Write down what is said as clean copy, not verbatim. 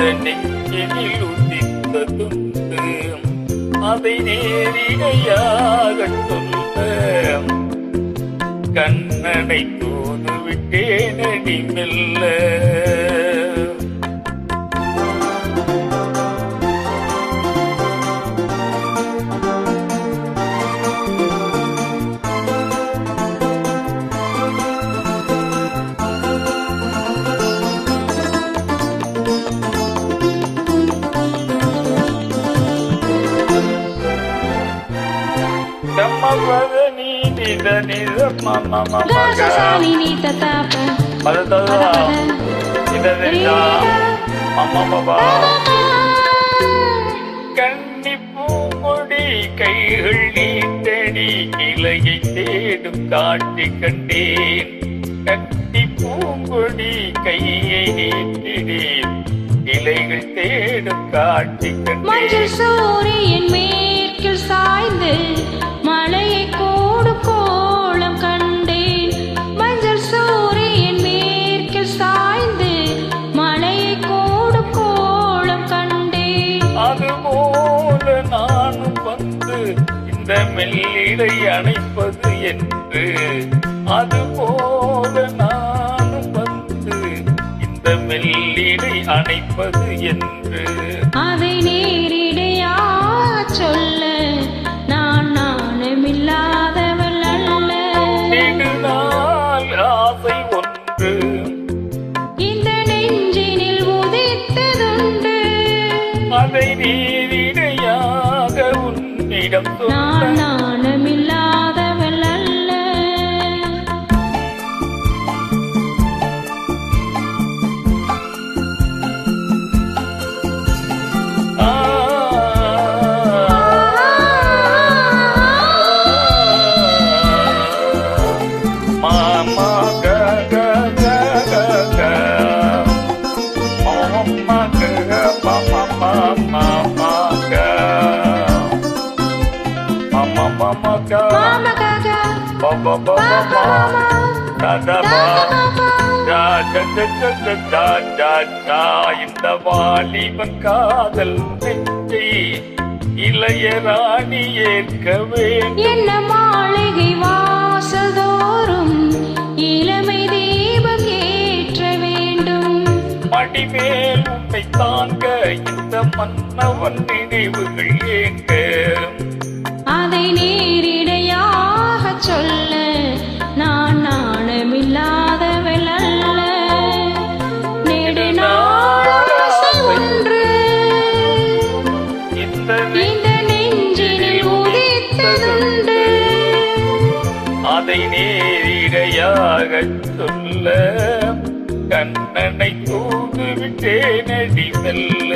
நெஞ்சினில் உதித்ததுண்டு அதை நேரிடையாக சொல்ல கண்ணனை தூது விட்டேனடி மெல்ல கண்ணி பூங்கொடி கைகள் நீட்டடி இலையை தேடும் காட்சி கண்டேன் கட்டி பூங்கொடி கையை நீட்டிடி இலைகள் தேடும் காட்சி கண்டேன் சூரியன் மேற்கில் சாய்ந்து மலையை கோடு கோலம் கண்டேன் மஞ்சள் சூரியன் மேற்கில் சாய்ந்து மலையை கோடு கோலம் கண்டேன் அதுபோல நானும் வந்து இந்த மெல்லிடை அணைப்பது என்று அதுபோல நானும் வந்து இந்த மெல்லிடை அணைப்பது என்று அதை நேரிடையா சொல்ல நான் நாணமில்லாதவள் அல்ல நெடுநாள் ஆசை ஒன்று இந்த நெஞ்சினில் உதித்ததுண்டு அதை நேரிடையாக உன்னிடம் நான் நாணமில்லாதவள் அல்ல இந்த வாலிபன் காதல் நெஞ்சை இளையராணி ஏற்க வேண்டும் என்ன மாளிகை வாசதோறும் இளமை தீபம் ஏற்ற வேண்டும் மடிமேல் உன்னை தாங்க இந்த மன்னவன் நினைவுகள் ஏங்க அதை நேரிடையாக சொல்ல நான் நாணமில்லாதவள் அல்ல நெடுநாள் ஆசை ஒன்று இந்த நெஞ்சினில் உதித்ததுண்டு அதை நேரிடையாக சொல்ல கண்ணனை தூது விட்டேனடி மெல்ல